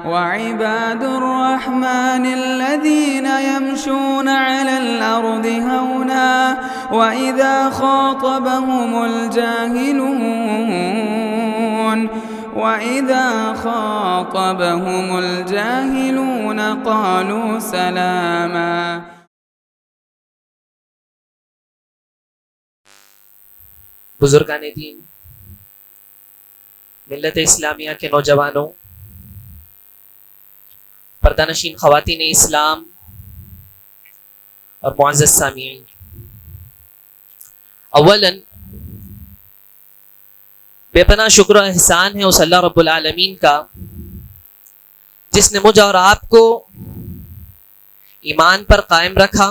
وعباد الرحمن الذين يمشون على الأرض هونا وإذا خاطبهم الجاهلون قالوا سلاما. بزرگان دین، ملت اسلامیہ کے نوجوانوں، پردہ نشین خواتین اسلام اور معزز سامعین، اولاً بے پناہ شکر و احسان ہے اس اللہ رب العالمین کا جس نے مجھے اور آپ کو ایمان پر قائم رکھا.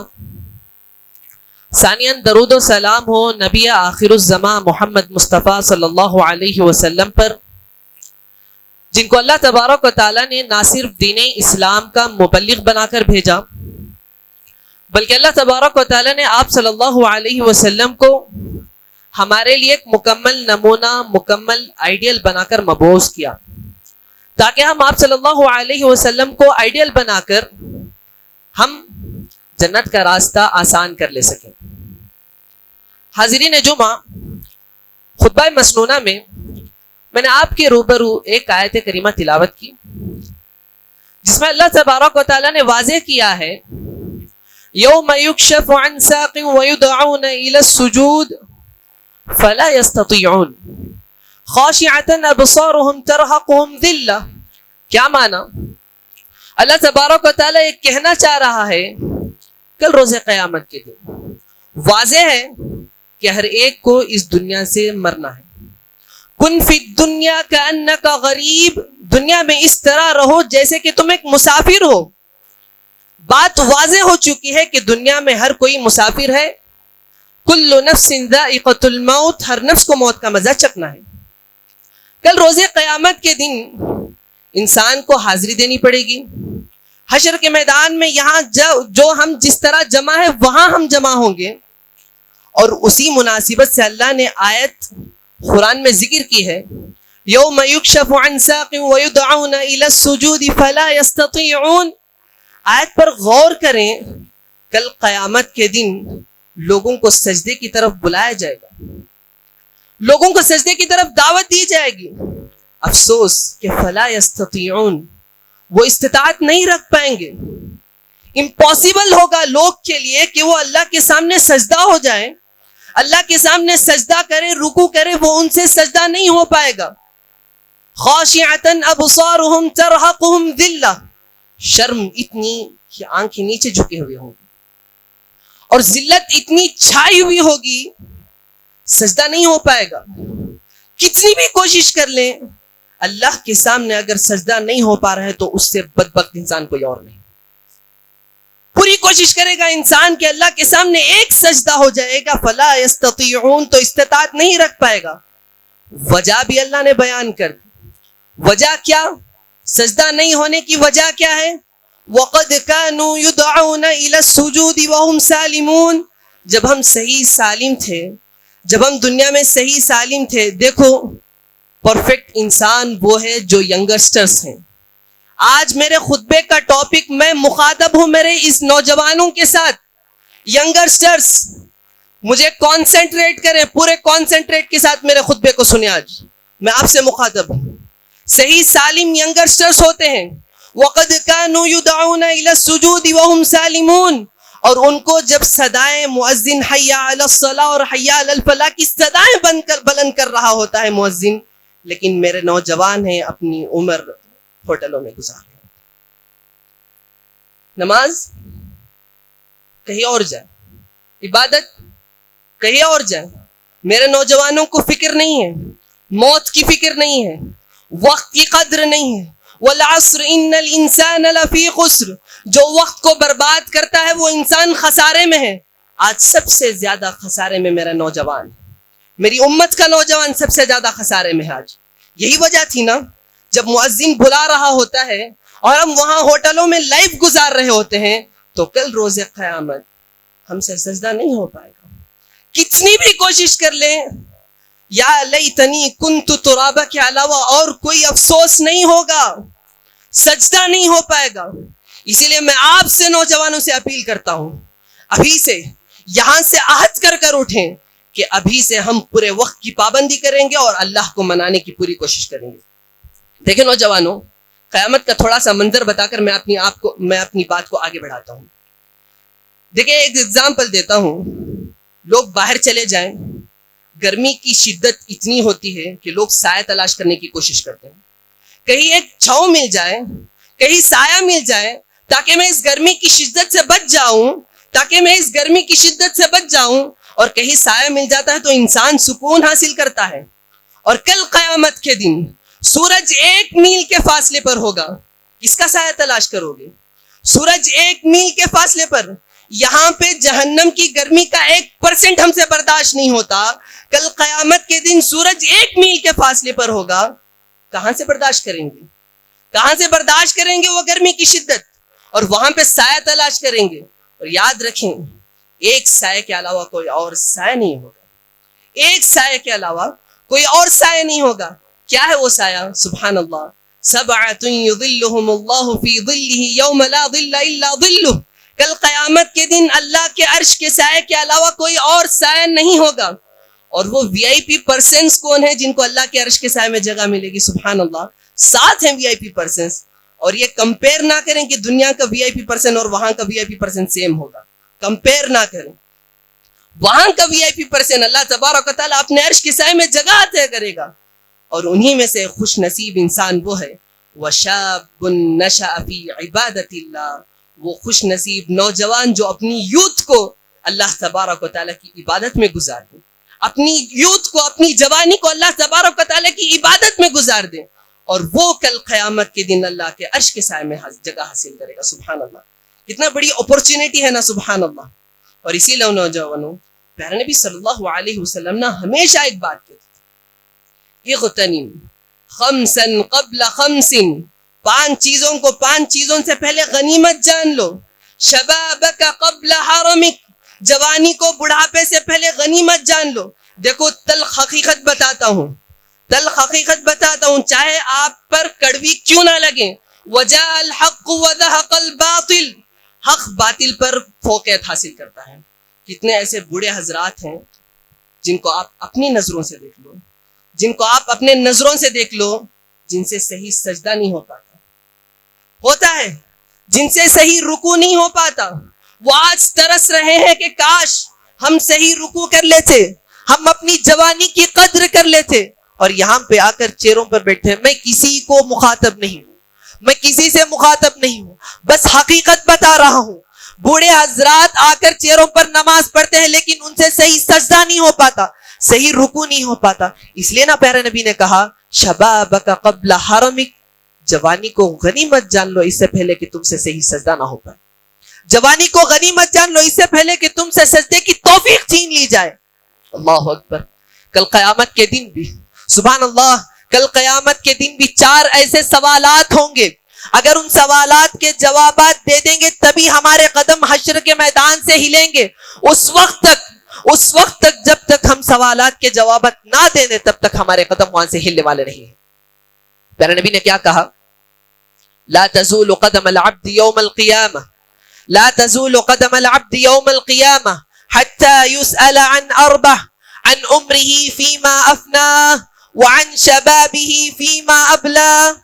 ثانیاً درود و سلام ہو نبی آخر الزمان محمد مصطفیٰ صلی اللہ علیہ وسلم پر، جن کو اللہ تبارک و تعالیٰ نے نہ صرف دین اسلام کا مبلغ بنا کر بھیجا، بلکہ اللہ تبارک و تعالیٰ نے آپ صلی اللہ علیہ وسلم کو ہمارے لیے ایک مکمل نمونہ، مکمل آئیڈیل بنا کر مبعوث کیا، تاکہ ہم آپ صلی اللہ علیہ وسلم کو آئیڈیل بنا کر ہم جنت کا راستہ آسان کر لے سکیں. حاضرین جمعہ، خطبہ مسنونہ میں نے آپ کے روبرو ایک آیت کریمہ تلاوت کی، جس میں اللہ تبارک و تعالیٰ نے واضح کیا ہے یوم یکشف عن ساق ویدعون الی السجود فلا يستطيعون خاشعة ابصارهم ترهقهم ذلة. کیا معنی؟ اللہ تبارک و تعالیٰ یہ کہنا چاہ رہا ہے کل روز قیامت کے دن واضح ہے کہ ہر ایک کو اس دنیا سے مرنا ہے. کن فی الدنیا کأنک غریب، دنیا میں اس طرح رہو جیسے کہ تم ایک مسافر ہو. بات واضح ہو چکی ہے کہ دنیا میں ہر کوئی مسافر ہے. کل نفس ذائقۃ الموت، ہر نفس کو موت کا مزہ چکھنا ہے. کل روز قیامت کے دن انسان کو حاضری دینی پڑے گی. حشر کے میدان میں یہاں جو ہم جس طرح جمع ہے وہاں ہم جمع ہوں گے، اور اسی مناسبت سے اللہ نے آیت قرآن میں ذکر کی ہے یوم یکشف عن ساق ویدعون الی السجود فلا یستطیعون. آیت پر غور کریں. کل قیامت کے دن لوگوں کو سجدے کی طرف بلایا جائے گا، لوگوں کو سجدے کی طرف دعوت دی جائے گی. افسوس کہ فلا یستطیعون، وہ استطاعت نہیں رکھ پائیں گے. امپاسبل ہوگا لوگ کے لیے کہ وہ اللہ کے سامنے سجدہ ہو جائے، اللہ کے سامنے سجدہ کرے، رکوع کرے، وہ ان سے سجدہ نہیں ہو پائے گا. خاشعۃ ابصارهم ترهقهم ذلہ، شرم اتنی کہ آنکھیں نیچے جھکے ہوئے ہوں گی، اور ذلت اتنی چھائی ہوئی ہوگی سجدہ نہیں ہو پائے گا. کتنی بھی کوشش کر لیں، اللہ کے سامنے اگر سجدہ نہیں ہو پا رہا ہے تو اس سے بدبخت انسان کوئی اور نہیں. پوری کوشش کرے گا انسان کہ اللہ کے سامنے ایک سجدہ ہو جائے گا، فلا یستطیعون، تو استطاعت نہیں رکھ پائے گا. وجہ بھی اللہ نے بیان کر دی. وجہ کیا؟ سجدہ نہیں ہونے کی وجہ کیا ہے؟ وَقَدْ كَانُوا يُدْعَوْنَ إِلَى السُّجُودِ وَهُمْ سَالِمُونَ. جب ہم صحیح سالم تھے، جب ہم دنیا میں صحیح سالم تھے، دیکھو پرفیکٹ انسان وہ ہے جو ینگسٹرز ہیں. آج میرے خطبے کا ٹاپک، میں مخاطب ہوں میرے اس نوجوانوں کے ساتھ، ینگسٹرز. مجھے کانسنٹریٹ کریں، پورے کانسنٹریٹ کے ساتھ میرے خطبے کو سنیں. آج میں آپ سے مخاطب ہوں. صحیح سالم ینگسٹرز ہوتے ہیں. وَقَدْ كَانُوا يُدْعَوْنَ إِلَى السُّجُودِ وَهُمْ سَالِمُونَ، اور ان کو جب صدائیں مؤذن حی علی الصلاۃ اور حی علی الفلاح کی صدائیں بلند کر رہا ہوتا ہے مؤذن، لیکن میرے نوجوان ہیں اپنی عمر ہوٹلوں میں گزار رہے ہیں. نماز کہیں اور جائے، عبادت کہیں اور جائے. میرے نوجوانوں کو فکر نہیں ہے، موت کی فکر نہیں ہے، وقت کی قدر نہیں ہے. والعصر ان الانسان لفی خسر، جو وقت کو برباد کرتا ہے وہ انسان خسارے میں ہے. آج سب سے زیادہ خسارے میں میرا نوجوان، میری امت کا نوجوان سب سے زیادہ خسارے میں ہے. آج یہی وجہ تھی نا، جب مؤذن بلا رہا ہوتا ہے اور ہم وہاں ہوٹلوں میں لائف گزار رہے ہوتے ہیں، تو کل روز قیامت ہم سے سجدہ نہیں ہو پائے گا. کتنی بھی کوشش کر لیں، یا لیتنی کنت ترابا کے علاوہ اور کوئی افسوس نہیں ہوگا. سجدہ نہیں ہو پائے گا. اسی لیے میں آپ سے نوجوانوں سے اپیل کرتا ہوں, ابھی سے یہاں سے عہد کر کر اٹھیں کہ ابھی سے ہم پورے وقت کی پابندی کریں گے اور اللہ کو منانے کی پوری کوشش کریں گے. دیکھیں نوجوانوں, قیامت کا تھوڑا سا منظر بتا کر میں اپنی بات کو آگے بڑھاتا ہوں. دیکھیں ایک ایگزامپل دیتا ہوں. لوگ باہر چلے جائیں, گرمی کی شدت اتنی ہوتی ہے کہ لوگ سایہ تلاش کرنے کی کوشش کرتے ہیں. کہیں ایک چھاؤں مل جائے, کہیں سایہ مل جائے, تاکہ میں اس گرمی کی شدت سے بچ جاؤں, اور کہیں سایہ مل جاتا ہے تو انسان سکون حاصل کرتا ہے. اور کل قیامت کے دن سورج 1 میل کے فاصلے پر ہوگا, کس کا سایہ تلاش کرو گے؟ سورج 1 میل کے فاصلے پر. یہاں پہ جہنم کی گرمی کا 1% ہم سے برداشت نہیں ہوتا, کل قیامت کے دن سورج 1 میل کے فاصلے پر ہوگا. کہاں سے برداشت کریں گے وہ گرمی کی شدت؟ اور وہاں پہ سایہ تلاش کریں گے. اور یاد رکھیں, ایک سایہ کے علاوہ کوئی اور سایہ نہیں ہوگا. کیا ہے وہ سایہ؟ سبحان اللہ, سبعۃ یظلھم اللہ فی ظلہ یوم لا ظل الا ظلہ. کل قیامت کے دن اللہ کے عرش کے سائے کے علاوہ کوئی اور سایہ نہیں ہوگا. اور وہ وی آئی پی پرسنس کون ہیں جن کو اللہ کے عرش کے سائے میں جگہ ملے گی؟ سبحان اللہ, 7 ہیں وی آئی پی پرسنس. اور یہ کمپیئر نہ کریں کہ دنیا کا وی آئی پی پرسن اور وہاں کا وی آئی پی پرسن سیم ہوگا. کمپیئر نہ کریں. وہاں کا وی آئی پی پرسن اللہ تبارک و تعالیٰ اپنے عرش کے سائے میں جگہ عطا کرے گا. اور انہی میں سے خوش نصیب انسان وہ ہے وَشَابٌ نَشَأَ فِي عِبَادَةِ اللَّهِ, وہ خوش نصیب نوجوان جو اپنی یوتھ کو اللہ تبارک و تعالیٰ کی عبادت میں گزار دیں, اپنی یوتھ کو, اپنی جوانی کو اللہ تبارک و تعالیٰ کی عبادت میں گزار دیں, اور وہ کل قیامت کے دن اللہ کے عرش کے سائے میں جگہ حاصل کرے گا. سبحان اللہ, کتنا بڑی اپورچونٹی ہے نا, سبحان اللہ. اور اسی لیے نوجوانوں, پیارے نبی صلی اللہ علیہ وسلم نے ہمیشہ ایک بات کہتے تھے, اغتنم خمسا قبل خمس, 5 چیزوں سے پہلے غنیمت جان لو. شبابک قبل حرمک, جوانی کو بڑھاپے سے پہلے غنیمت جان لو. دیکھو تلخ حقیقت بتاتا ہوں, چاہے آپ پر کڑوی کیوں نہ لگے. وجاء الحق وزهق الباطل, حق باطل پر فوقیت حاصل کرتا ہے. کتنے ایسے بوڑھے حضرات ہیں جن کو آپ اپنی نظروں سے دیکھ لو, جن سے صحیح سجدہ نہیں ہوتا ہے, جن سے صحیح رکوع نہیں ہو پاتا. وہ آج ترس رہے ہیں کہ کاش ہم صحیح رکوع کر لیتے, ہم اپنی جوانی کی قدر کر لیتے. اور یہاں پہ آ کر چیروں پر بیٹھے, میں کسی کو مخاطب نہیں ہوں, میں کسی سے مخاطب نہیں ہوں, بس حقیقت بتا رہا ہوں. بوڑھے حضرات آ کر چیروں پر نماز پڑھتے ہیں, لیکن ان سے صحیح سجدہ نہیں ہو پاتا, صحیح رکوع نہیں ہو پاتا. اس لیے نا پیارے نبی نے کہا شبابک قبل حرمک, جوانی کو غنیمت جان لو اس سے پہلے کہ تم سے صحیح سجدہ نہ ہو پائے. جوانی کو غنیمت جان لو اس سے پہلے کہ تم سے سجدے کی توفیق چھین لی جائے. اللہ اکبر. کل قیامت کے دن بھی, سبحان اللہ, کل قیامت کے دن بھی 4 ایسے سوالات ہوں گے. اگر ان سوالات کے جوابات دے دیں گے تبھی ہمارے قدم حشر کے میدان سے ہلیں گے. اس وقت تک جب تک ہم سوالات کے جوابات نہ دے دیں تب تک ہمارے قدم وہاں سے ہلنے والے نہیں ہیں. پیارے نبی نے کیا کہا؟ لا تزول قدم العبد یوم القیامہ, لا تزول قدم العبد یوم القیامہ حتى يسأل عن 4, عن عمره فيما افناه وعن شبابه فيما ابلاه.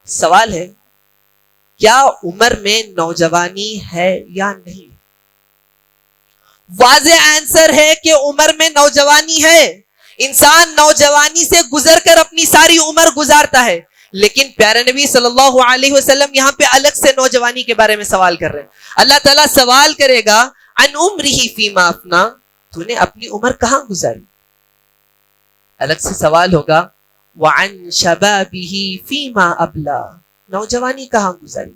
سوال ہے, کیا عمر میں نوجوانی ہے یا نہیں؟ واضح آنسر ہے کہ عمر میں نوجوانی ہے. انسان نوجوانی سے گزر کر اپنی ساری عمر گزارتا ہے, لیکن پیارے نبی صلی اللہ علیہ وسلم یہاں پہ الگ سے نوجوانی کے بارے میں سوال کر رہے ہیں. اللہ تعالیٰ سوال کرے گا عن عمره فیما افنا, تو نے اپنی عمر کہاں گزاری. الگ سے سوال ہوگا وعن شبابه فیما ابلا, نوجوانی کہاں گزاری.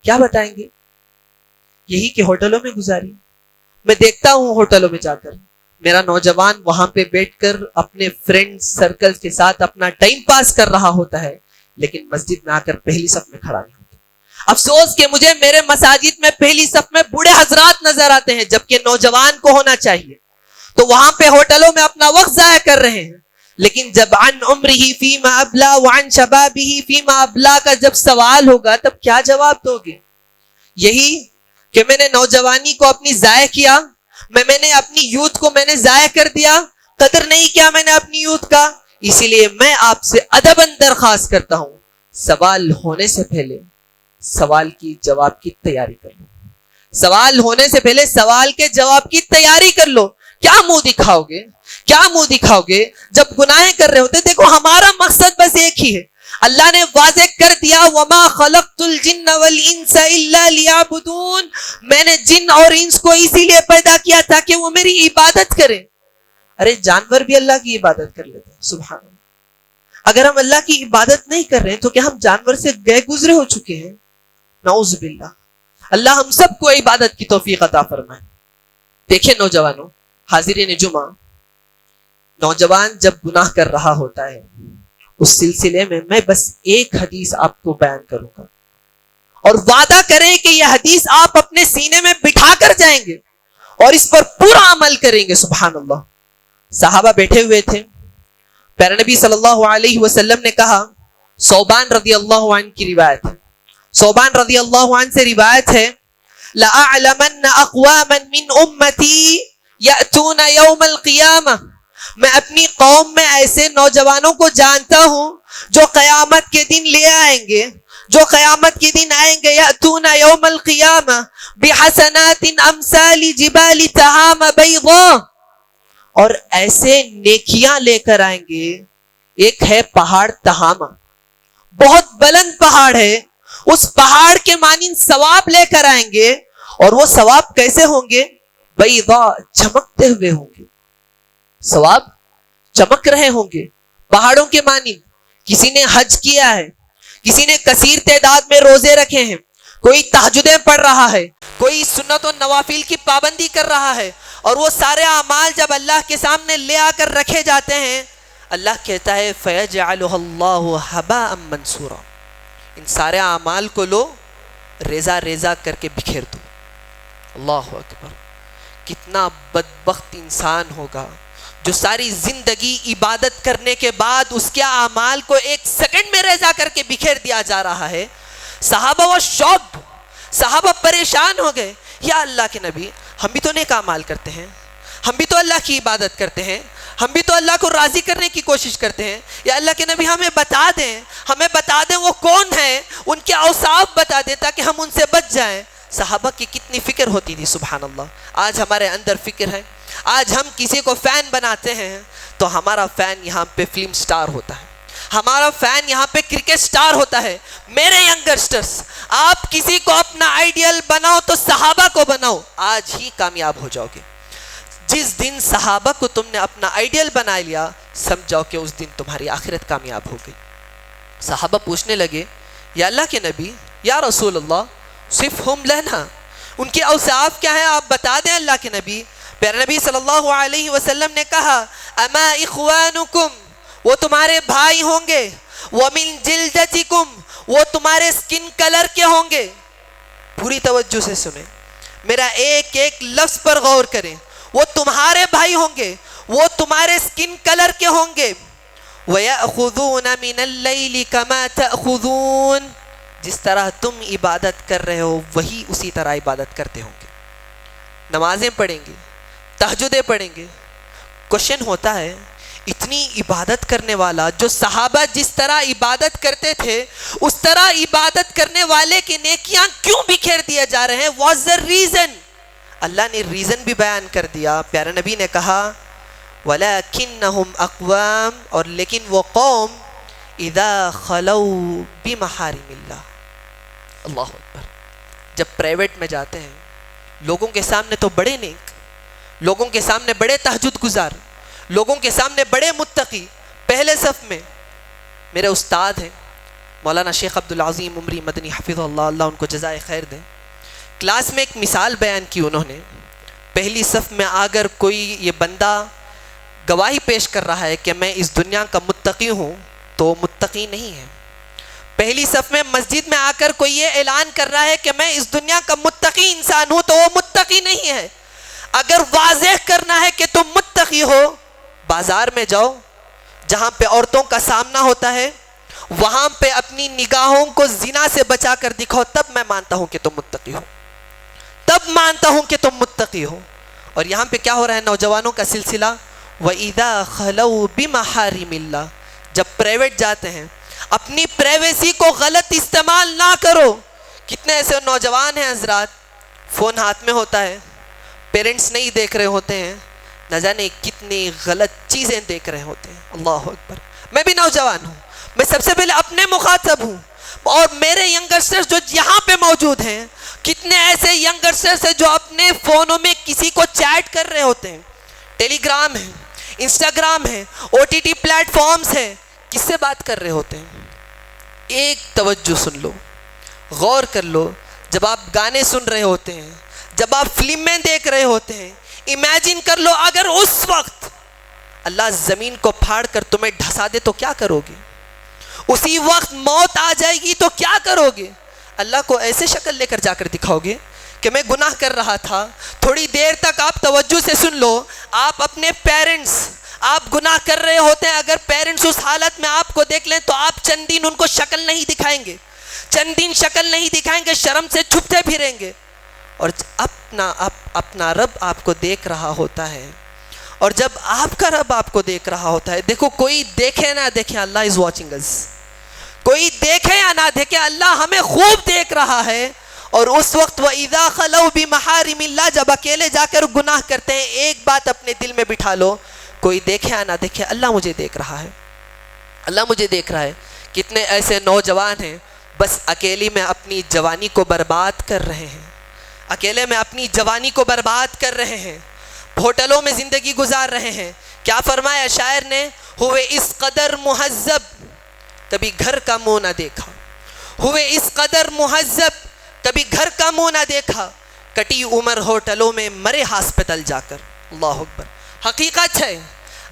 کیا بتائیں گے؟ یہی کہ ہوٹلوں میں گزاری. میں دیکھتا ہوں ہوٹلوں میں جا کر میرا نوجوان وہاں پہ بیٹھ کر اپنے فرینڈ سرکل کے ساتھ اپنا ٹائم پاس کر رہا ہوتا ہے, لیکن مسجد میں آ کر پہلی صف میں کھڑا نہیں ہوتا. افسوس کہ مجھے میرے مساجد میں پہلی صف میں بوڑھے حضرات نظر آتے ہیں, جبکہ نوجوان کو ہونا چاہیے. تو وہاں پہ ہوٹلوں میں اپنا وقت ضائع کر رہے ہیں. لیکن جب عن عمرہ فیما ابلا وعن شبابہ فیما ابلا کا جب سوال ہوگا تب کیا جواب دو گے؟ یہی کہ میں نے نوجوانی کو اپنی ضائع کیا، میں نے اپنی یوتھ کو میں نے ضائع کر دیا، قدر نہیں کیا میں نے اپنی یوتھ کا. اسی لیے میں آپ سے ادباً درخواست کرتا ہوں، سوال ہونے سے پہلے سوال کی جواب کی تیاری کر لو. سوال ہونے سے پہلے سوال کے جواب کی تیاری کر لو. کیا منہ دکھاؤ گے؟ کیا منہ دکھاؤ گے جب گناہیں کر رہے ہوتے؟ دیکھو ہمارا مقصد بس ایک ہی ہے، اللہ نے واضح کر دیا وما خلقت الجن والانس الا لیعبدون، میں نے جن اور انس کو اسی لیے پیدا کیا تاکہ وہ میری عبادت کریں. ارے جانور بھی اللہ کی عبادت کر لیتے ہیں، سبحان اللہ. اگر ہم اللہ کی عبادت نہیں کر رہے تو کیا ہم جانور سے گئے گزرے ہو چکے ہیں؟ نعوذ باللہ. اللہ ہم سب کو عبادت کی توفیق عطا فرمائے. دیکھیں نوجوانوں، حاضرین جمعہ، نوجوان جب گناہ کر رہا ہوتا ہے اس سلسلے میں بس ایک حدیث آپ کو بیان کروں گا اور وعدہ کریں کہ یہ حدیث آپ اپنے سینے میں بٹھا کر جائیں گے اور اس پر پورا عمل کریں گے. سبحان اللہ. صحابہ بیٹھے ہوئے تھے، پیارے نبی صلی اللہ علیہ وسلم نے کہا، صوبان رضی اللہ عنہ کی روایت ہے، صوبان رضی اللہ عنہ سے روایت ہے، لَأَعْلَمَنَّ أَقْوَامًا مِّنْ أُمَّتِي يَأْتُونَ يَوْمَ الْقِيَامَةِ، میں اپنی قوم میں ایسے نوجوانوں کو جانتا ہوں جو قیامت کے دن لے آئیں گے، جو قیامت کے دن آئیں گے، یأتون یوم القیامہ بحسنات امثال جبال تہامہ بیضاء، اور ایسے نیکیاں لے کر آئیں گے. ایک ہے پہاڑ تہامہ، بہت بلند پہاڑ ہے، اس پہاڑ کے مانند ثواب لے کر آئیں گے، اور وہ ثواب کیسے ہوں گے؟ بیضاء، چمکتے ہوئے ہوں گے. ثواب چمک رہے ہوں گے پہاڑوں کے مانند. کسی نے حج کیا ہے، کسی نے کثیر تعداد میں روزے رکھے ہیں، کوئی تہجدیں پڑھ رہا ہے، کوئی سنت و نوافل کی پابندی کر رہا ہے، اور وہ سارے اعمال جب اللہ کے سامنے لے آ کر رکھے جاتے ہیں، اللہ کہتا ہے فَيَجْعَلُهَا اللَّهُ هَبَاءً مَنْثُورًا، ان سارے اعمال کو لو ریزہ ریزہ کر کے بکھیر دو. اللہ اکبر. کتنا بدبخت انسان ہوگا جو ساری زندگی عبادت کرنے کے بعد اس کے اعمال کو ایک سیکنڈ میں ریزہ کر کے بکھیر دیا جا رہا ہے. صحابہ وہ شوق، صحابہ پریشان ہو گئے، یا اللہ کے نبی ہم بھی تو نیک اعمال کرتے ہیں، ہم بھی تو اللہ کی عبادت کرتے ہیں، ہم بھی تو اللہ کو راضی کرنے کی کوشش کرتے ہیں، یا اللہ کے نبی ہمیں بتا دیں وہ کون ہے، ان کے اوصاف بتا دیں تاکہ ہم ان سے بچ جائیں. صحابہ کی کتنی فکر ہوتی تھی، سبحان اللہ. آج ہمارے اندر فکر ہے، آج ہم کسی کو فین بناتے ہیں تو ہمارا فین یہاں پہ فلم سٹار ہوتا ہے، ہمارا فین یہاں پہ کرکٹ سٹار ہوتا ہے. میرے ینگسٹرز، آپ کسی کو اپنا آئیڈیل بناؤ تو صحابہ کو بناؤ، آج ہی کامیاب ہو جاؤ گے. جس دن صحابہ کو تم نے اپنا آئیڈیل بنا لیا، سمجھاؤ کہ اس دن تمہاری آخرت کامیاب ہو گئی. صحابہ پوچھنے لگے، یا اللہ کے نبی، یا رسول اللہ، صفہم لنا، ان کے اوصاف کیا ہیں آپ بتا دیں اللہ کے نبی. پیارے نبی صلی اللہ علیہ وسلم نے کہا، اما اخوانکم، وہ تمہارے بھائی ہوں گے، ومن جلدتکم، وہ تمہارے سکن کلر کے ہوں گے. پوری توجہ سے سنیں، میرا ایک ایک لفظ پر غور کریں. وہ تمہارے بھائی ہوں گے، وہ تمہارے سکن کلر کے ہوں گے. وَيَأْخُذُونَ مِنَ اللَّيْلِ كَمَا تَأْخُذُونَ، جس طرح تم عبادت کر رہے ہو وہی اسی طرح عبادت کرتے ہوں گے. نمازیں پڑھیں گے، تہجدیں پڑھیں گے. کوشچن ہوتا ہے، اتنی عبادت کرنے والا، جو صحابہ جس طرح عبادت کرتے تھے اس طرح عبادت کرنے والے کی نیکیاں کیوں بکھیر دیا جا رہے ہیں؟ What's the reason؟ اللہ نے ریزن بھی بیان کر دیا. پیارے نبی نے کہا، وَلَكِنَّهُمْ أَقْوَامٌ، اور لیکن وہ قوم، اِذَا خَلَوْا بِمَحَارِمِ اللَّهِ، اللہ اکبر، جب پرائیویٹ میں جاتے ہیں، لوگوں کے سامنے تو بڑے نیک، لوگوں کے سامنے بڑے تہجد گزار، لوگوں کے سامنے بڑے متقی، پہلے صف میں. میرے استاد ہیں مولانا شیخ عبدالعظیم عمری مدنی حفظہ اللہ، اللہ ان کو جزائے خیر دے. کلاس میں ایک مثال بیان کی انہوں نے. پہلی صف میں آگر کوئی یہ بندہ گواہی پیش کر رہا ہے کہ میں اس دنیا کا متقی ہوں، تو وہ متقی نہیں ہے. پہلی صف میں مسجد میں آ کر کوئی یہ اعلان کر رہا ہے کہ میں اس دنیا کا متقی انسان ہوں، تو وہ متقی نہیں ہے. اگر واضح کرنا ہے کہ تم متقی ہو، بازار میں جاؤ، جہاں پہ عورتوں کا سامنا ہوتا ہے وہاں پہ اپنی نگاہوں کو زنا سے بچا کر دکھاؤ، تب میں مانتا ہوں کہ تم متقی ہو، تب مانتا ہوں کہ تم متقی ہو۔ اور یہاں پہ کیا ہو رہا ہے نوجوانوں کا سلسلہ، وَإِذَا خَلَوْا بِمَحَارِمِ اللَّهِ، جب پرائیویٹ جاتے ہیں اپنی پرائیویسی کو غلط استعمال نہ کرو۔ کتنے ایسے نوجوان ہیں حضرات، فون ہاتھ میں ہوتا ہے، پیرنٹس نہیں دیکھ رہے ہوتے ہیں، نہ جانے کتنی غلط چیزیں دیکھ رہے ہوتے ہیں۔ اللہ اکبر، میں بھی نوجوان ہوں، میں سب سے پہلے اپنے مخاطب ہوں، اور میرے ینگسٹرز جو یہاں پہ موجود ہیں، کتنے ایسے ینگسٹرز ہیں جو اپنے فونوں میں کسی کو چیٹ کر رہے ہوتے ہیں، ٹیلی گرام ہے، انسٹاگرام ہے، OTT پلیٹ فارمز ہے، کس سے بات کر رہے ہوتے ہیں؟ ایک توجہ سن لو، غور کر لو، جب آپ گانے سن رہے ہوتے ہیں، جب آپ فلمیں دیکھ رہے ہوتے ہیں، امیجن کر لو اگر اس وقت اللہ زمین کو پھاڑ کر تمہیں ڈھسا دے تو کیا کرو گے؟ اسی وقت موت آ جائے گی تو کیا کرو گے؟ اللہ کو ایسے شکل لے کر جا کر دکھاؤ گے کہ میں گناہ کر رہا تھا؟ تھوڑی دیر تک آپ توجہ سے سن لو، آپ اپنے پیرنٹس، آپ گناہ کر رہے ہوتے ہیں، اگر پیرنٹس اس حالت میں آپ کو دیکھ لیں تو آپ چند دن ان کو شکل نہیں دکھائیں گے، چند دن شکل نہیں دکھائیں گے، شرم سے چھپتے پھریں گے۔ اور اپنا رب آپ کو دیکھ رہا ہوتا ہے، اور جب آپ کا رب آپ کو دیکھ رہا ہوتا ہے، دیکھو کوئی دیکھے نہ دیکھے، اللہ از واچنگ اس، کوئی دیکھے یا نہ دیکھے اللہ ہمیں خوب دیکھ رہا ہے۔ اور اس وقت وَإِذَا خَلَوْا بِمَحَارِمِ اللَّهِ، جب اکیلے جا کر گناہ کرتے ہیں، ایک بات اپنے دل میں بٹھا لو، کوئی دیکھے یا نہ دیکھے اللہ مجھے دیکھ رہا ہے، اللہ مجھے دیکھ رہا ہے۔ کتنے ایسے نوجوان ہیں بس اکیلی میں اپنی جوانی کو برباد کر رہے ہیں، اکیلے میں اپنی جوانی کو برباد کر رہے ہیں، ہوٹلوں میں زندگی گزار رہے ہیں۔ کیا فرمایا شاعر نے، ہوئے اس قدر مہذب کبھی گھر کا منہ نہ دیکھا، ہوئے اس قدر مہذب کبھی گھر کا منہ نہ دیکھا، کٹی عمر ہوٹلوں میں مرے ہاسپٹل جا کر۔ اللہ اکبر، حقیقت ہے،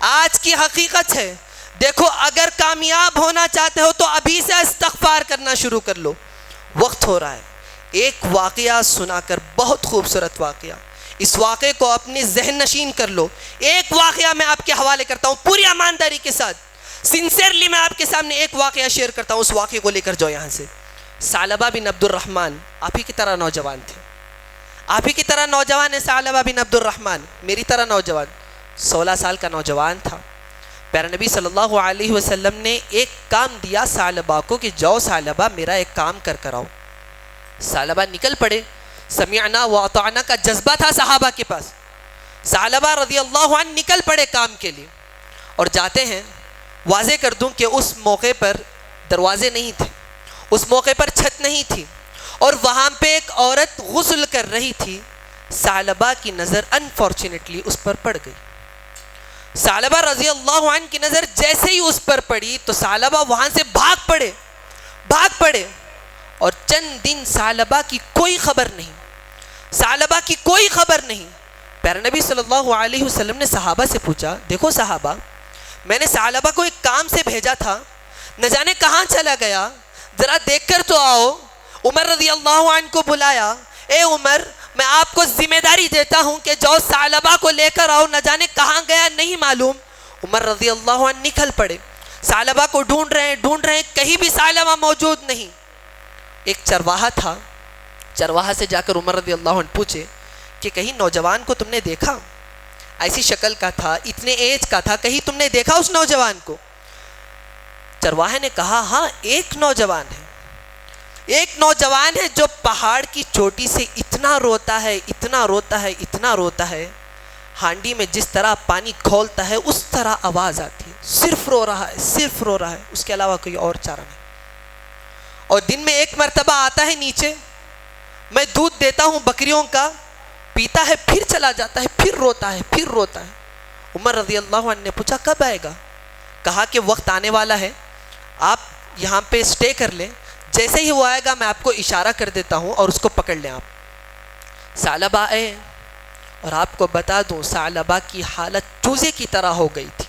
آج کی حقیقت ہے۔ دیکھو اگر کامیاب ہونا چاہتے ہو تو ابھی سے استغفار کرنا شروع کر لو، وقت ہو رہا ہے۔ ایک واقعہ سنا کر، بہت خوبصورت واقعہ، اس واقعے کو اپنی ذہن نشین کر لو۔ ایک واقعہ میں آپ کے حوالے کرتا ہوں پوری ایمانداری کے ساتھ، سنسیئرلی میں آپ کے سامنے ایک واقعہ شیئر کرتا ہوں، اس واقعے کو لے کر جاؤ یہاں سے۔ ثعلبہ بن عبد الرحمن آپ ہی کی طرح نوجوان تھے، آپ ہی کی طرح نوجوان ہے ثعلبہ بن عبد الرحمن، میری طرح نوجوان، 16 سال کا نوجوان تھا۔ پیارے نبی صلی اللہ علیہ وسلم نے ایک کام دیا ثعلبہ کو کہ جاؤ ثعلبہ میرا ایک کام کر آؤ۔ ثعلبہ نکل پڑے، سمعنا واطعنا کا جذبہ تھا صحابہ کے پاس۔ ثعلبہ رضی اللہ عنہ نکل پڑے کام کے لیے، اور جاتے ہیں۔ واضح کر دوں کہ اس موقع پر دروازے نہیں تھے، اس موقع پر چھت نہیں تھی، اور وہاں پہ ایک عورت غسل کر رہی تھی۔ ثعلبہ کی نظر انفارچونیٹلی اس پر پڑ گئی۔ ثعلبہ رضی اللہ عنہ کی نظر جیسے ہی اس پر پڑی تو ثعلبہ وہاں سے بھاگ پڑے، اور چند دن ثعلبہ کی کوئی خبر نہیں، ثعلبہ کی کوئی خبر نہیں۔ پیارے نبی صلی اللہ علیہ وسلم نے صحابہ سے پوچھا، دیکھو صحابہ، میں نے ثعلبہ کو ایک کام سے بھیجا تھا، نہ جانے کہاں چلا گیا، ذرا دیکھ کر تو آؤ۔ عمر رضی اللہ عنہ کو بلایا، اے عمر، میں آپ کو ذمہ داری دیتا ہوں کہ جاؤ ثعلبہ کو لے کر آؤ، نہ جانے کہاں گیا نہیں معلوم۔ عمر رضی اللہ عنہ نکل پڑے، ثعلبہ کو ڈھونڈ رہے ہیں، کہیں بھی ثعلبہ موجود نہیں۔ ایک چرواہا تھا، چرواہا سے جا کر عمر رضی اللہ عنہ پوچھے کہ کہیں نوجوان کو تم نے دیکھا؟ ایسی شکل کا تھا، اتنے ایج کا تھا، کہیں تم نے دیکھا اس نوجوان کو؟ چرواہے نے کہا، ہاں ایک نوجوان ہے جو پہاڑ کی چوٹی سے اتنا روتا ہے، ہانڈی میں جس طرح پانی کھولتا ہے اس طرح آواز آتی ہے، صرف رو رہا ہے، اس کے علاوہ کوئی اور چارہ نہیں۔ اور دن میں ایک مرتبہ آتا ہے نیچے، میں دودھ دیتا ہوں بکریوں کا، پیتا ہے، پھر چلا جاتا ہے، پھر روتا ہے۔ عمر رضی اللہ عنہ نے پوچھا کب آئے گا؟ کہا کہ وقت آنے والا ہے، آپ یہاں پہ سٹے کر لیں، جیسے ہی وہ آئے گا میں آپ کو اشارہ کر دیتا ہوں اور اس کو پکڑ لیں آپ۔ ثعلبہ آئے، اور آپ کو بتا دوں ثعلبہ کی حالت چوزے کی طرح ہو گئی تھی۔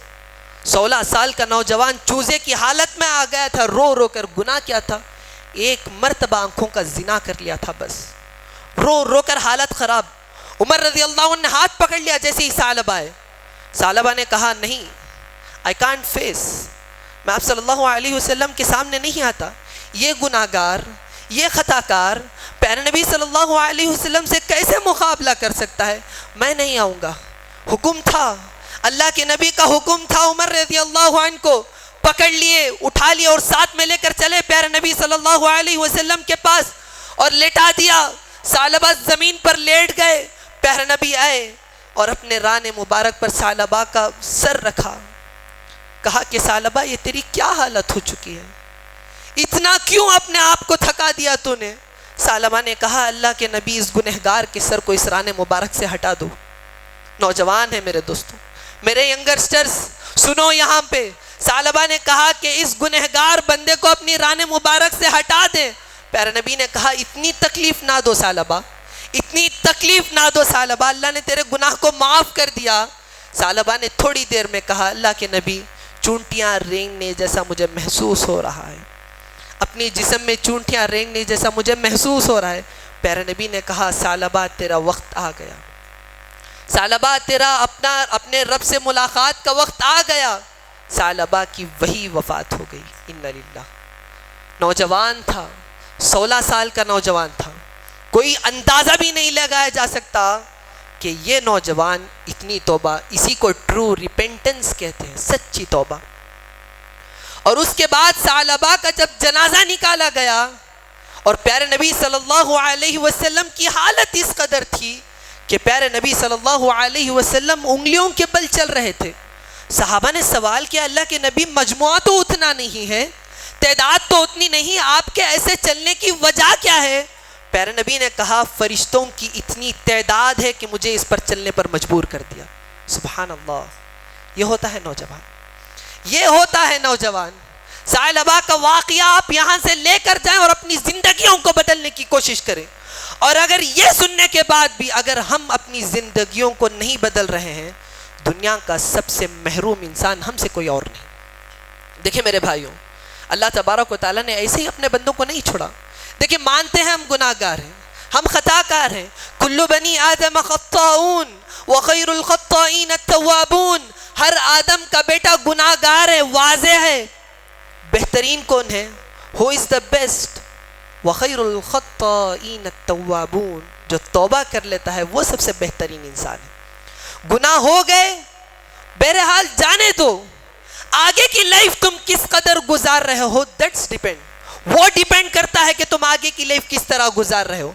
16 سال کا نوجوان چوزے کی حالت میں آ گیا تھا، رو کر۔ گناہ کیا تھا؟ ایک مرتبہ آنکھوں کا زنا کر لیا تھا، بس رو کر حالت خراب۔ عمر رضی اللہ عنہ نے ہاتھ پکڑ لیا جیسے ہی ثعلبہ آئے۔ ثعلبہ نے کہا، نہیں، I can't face. میں آپ صلی اللہ علیہ وسلم کے سامنے نہیں آتا. یہ گناہگار، یہ خطا کار پیارے نبی صلی اللہ علیہ وسلم سے کیسے مقابلہ کر سکتا ہے؟ میں نہیں آؤں گا. حکم تھا، اللہ کے نبی کا حکم تھا. عمر رضی اللہ عنہ کو پکڑ لیے، اٹھا لیے اور ساتھ میں لے کر چلے پیارے نبی صلی اللہ علیہ وسلم کے پاس اور لٹا دیا. ثعلبہ زمین پر لیٹ گئے. پیارے نبی آئے اور اپنے ران مبارک پر ثعلبہ کا سر رکھا. کہا کہ ثعلبہ یہ تیری کیا حالت ہو چکی ہے؟ اتنا کیوں اپنے آپ کو تھکا دیا تو نے؟ ثعلبہ نے کہا اللہ کے نبی اس گنہگار کے سر کو اس ران مبارک سے ہٹا دو. نوجوان ہیں میرے دوستوں، میرے ینگرسٹرز سنو یہاں پہ. ثعلبہ نے کہا کہ اس گنہگار بندے کو اپنی ران مبارک سے ہٹا دے. پیارے نبی نے کہا اتنی تکلیف نہ دو ثعلبہ، اتنی تکلیف نہ دو ثعلبہ، اللہ نے تیرے گناہ کو معاف کر دیا. ثعلبہ نے تھوڑی دیر میں کہا اللہ کے نبی چونٹیاں رینگنے جیسا مجھے محسوس ہو رہا ہے، اپنی جسم میں چونٹیاں رینگنے جیسا مجھے محسوس ہو رہا ہے. پیارے نبی نے کہا ثعلبہ تیرا وقت آ گیا، ثعلبہ تیرا اپنے رب سے ملاقات کا وقت آ گیا. ثعلبہ کی وہی وفات ہو گئی. انا للہ. نوجوان تھا، 16 سال کا نوجوان تھا. کوئی اندازہ بھی نہیں لگایا جا سکتا کہ یہ نوجوان اتنی توبہ، اسی کو ٹرو ریپینٹنس کہتے ہیں، سچی توبہ. اور اس کے بعد ثعلبہ کا جب جنازہ نکالا گیا اور پیارے نبی صلی اللہ علیہ وسلم کی حالت اس قدر تھی کہ پیارے نبی صلی اللہ علیہ وسلم انگلیوں کے بل چل رہے تھے. صحابہ نے سوال کیا اللہ کے نبی مجموعہ تو اتنا نہیں ہے، تعداد تو اتنی نہیں، آپ کے ایسے چلنے کی وجہ کیا ہے؟ پیارے نبی نے کہا فرشتوں کی اتنی تعداد ہے کہ مجھے اس پر چلنے پر مجبور کر دیا. سبحان اللہ. یہ ہوتا ہے نوجوان، یہ ہوتا ہے نوجوان. ثعلبہ کا واقعہ آپ یہاں سے لے کر جائیں اور اپنی زندگیوں کو بدلنے کی کوشش کریں. اور اگر یہ سننے کے بعد بھی اگر ہم اپنی زندگیوں کو نہیں بدل رہے ہیں، دنیا کا سب سے محروم انسان ہم سے کوئی اور نہیں. دیکھیں میرے بھائیوں، اللہ تبارک و تعالیٰ نے ایسے ہی اپنے بندوں کو نہیں چھوڑا. دیکھیں مانتے ہیں ہم گناہ گار ہیں، ہم خطا کار ہیں. کل بنی آدم خطاؤن وخیر الخطائین التوابون. ہر آدم کا بیٹا گناہ گار ہے، واضح ہے. بہترین کون ہے؟ ہو از دا بیسٹ؟ وخیر الخطائین التوابون. جو توبہ کر لیتا ہے وہ سب سے بہترین انسان ہے. گناہ ہو گئے، بہرحال جانے دو. آگے کی لائف تم کس قدر گزار رہے ہو دیٹس ڈیپینڈ. وہ ڈیپینڈ کرتا ہے کہ تم آگے کی لائف کس طرح گزار رہے ہو.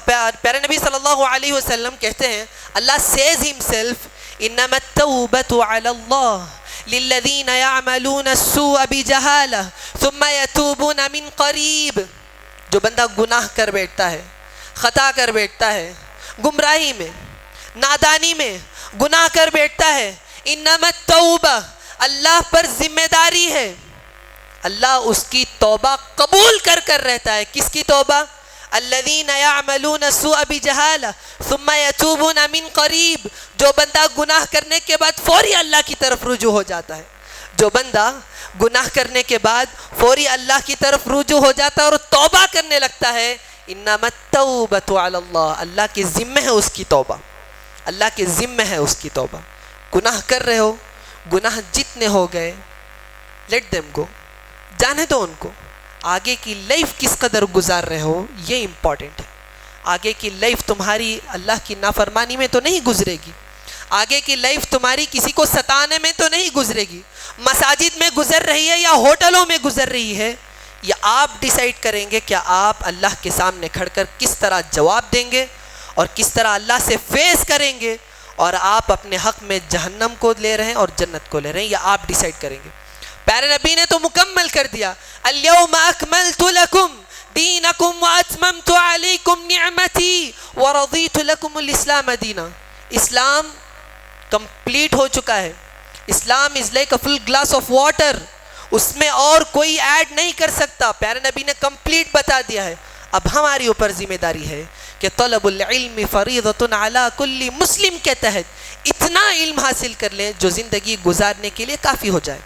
پیارے نبی صلی اللہ علیہ وسلم کہتے ہیں اللہ says himself انما التوبة على الله للذین يعملون السوء بجہالہ ثم يتوبون من قریب. جو بندہ گناہ کر بیٹھتا ہے، خطا کر بیٹھتا ہے، گمراہی میں، نادانی میں گناہ کر بیٹھتا ہے، انما التوبہ اللہ پر ذمہ داری ہے. اللہ اس کی توبہ قبول کر رہتا ہے. کس کی توبہ؟ الذین یعملون السوء بجہالہ ثم یتوبون من قریب. جو بندہ گناہ کرنے کے بعد فوری اللہ کی طرف رجوع ہو جاتا ہے، جو بندہ گناہ کرنے کے بعد فوری اللہ کی طرف رجوع ہو جاتا ہے اور توبہ کرنے لگتا ہے، انما التوبۃ علی اللہ. اللہ کے ذمہ ہے اس کی توبہ، اللہ کے ذمہ ہے اس کی توبہ. گناہ کر رہے ہو، گناہ جتنے ہو گئے لیٹ دیم گو، جانے دو ان کو. آگے کی لائف کس قدر گزار رہے ہو یہ امپورٹنٹ ہے. آگے کی لائف تمہاری اللہ کی نافرمانی میں تو نہیں گزرے گی، آگے کی لائف تمہاری کسی کو ستانے میں تو نہیں گزرے گی. مساجد میں گزر رہی ہے یا ہوٹلوں میں گزر رہی ہے، یا آپ ڈیسائیڈ کریں گے کہ آپ اللہ کے سامنے کھڑ کر کس طرح جواب دیں گے اور کس طرح اللہ سے فیس کریں گے، اور آپ اپنے حق میں جہنم کو لے رہے ہیں اور جنت کو لے رہے ہیں، یا آپ ڈیسائیڈ کریں گے. پیارے نبی نے تو مکمل کر دیا. اليوم اکملت لکم دینکم واتممت علیکم نعمتی ورضیت لکم الاسلام دینا. اسلام کمپلیٹ ہو چکا ہے. Islam is like a full glass of water, اس میں اور کوئی ایڈ نہیں کر سکتا. پیارے نبی نے کمپلیٹ بتا دیا ہے. اب ہماری اوپر ذمہ داری ہے کہ طلب العلم فریضۃ علی کل مسلم کے تحت اتنا علم حاصل کر لیں جو زندگی گزارنے کے لیے کافی ہو جائے.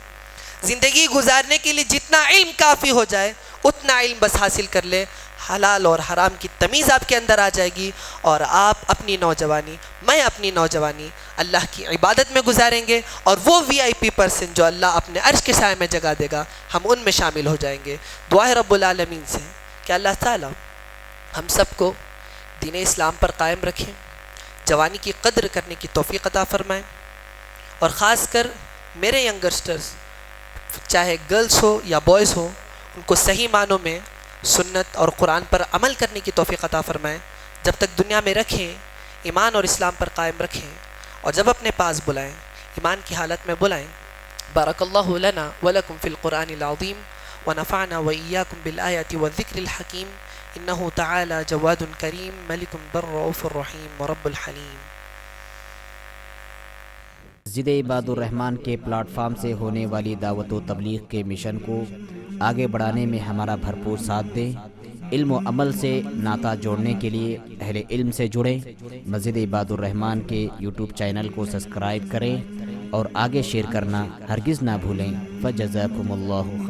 زندگی گزارنے کے لیے جتنا علم کافی ہو جائے اتنا علم بس حاصل کر لے. حلال اور حرام کی تمیز آپ کے اندر آ جائے گی، اور آپ اپنی نوجوانی، میں اپنی نوجوانی اللہ کی عبادت میں گزاریں گے، اور وہ VIP پرسن جو اللہ اپنے عرش کے سائے میں جگہ دے گا ہم ان میں شامل ہو جائیں گے۔ دعا ہے رب العالمین سے کہ اللہ تعالیٰ ہم سب کو دین اسلام پر قائم رکھیں، جوانی کی قدر کرنے کی توفیق عطا فرمائیں، اور خاص کر میرے ینگسٹرز چاہے گرلز ہو یا بوائز ہو، ان کو صحیح معنوں میں سنت اور قرآن پر عمل کرنے کی توفیق عطا فرمائیں، جب تک دنیا میں رکھیں ایمان اور اسلام پر قائم رکھیں، اور جب اپنے پاس بلائیں ایمان کی حالت میں بلائیں۔ بارک اللہ لنا ولکم فی القرآن العظیم ونفعنا وإیاکم بالآیات والذکر الحکیم، انہ تعالی جواد کریم ملک بر رؤوف الرحیم ورب الحلیم۔ مسجد عباد الرحمن کے پلیٹ فارم سے ہونے والی دعوت و تبلیغ کے مشن کو آگے بڑھانے میں ہمارا بھرپور ساتھ دیں۔ علم و عمل سے ناطہ جوڑنے کے لیے اہل علم سے جڑیں۔ مسجد عباد الرحمن کے YouTube چینل کو سبسکرائب کریں اور آگے شیئر کرنا ہرگز نہ بھولیں۔ فجزاکم اللہ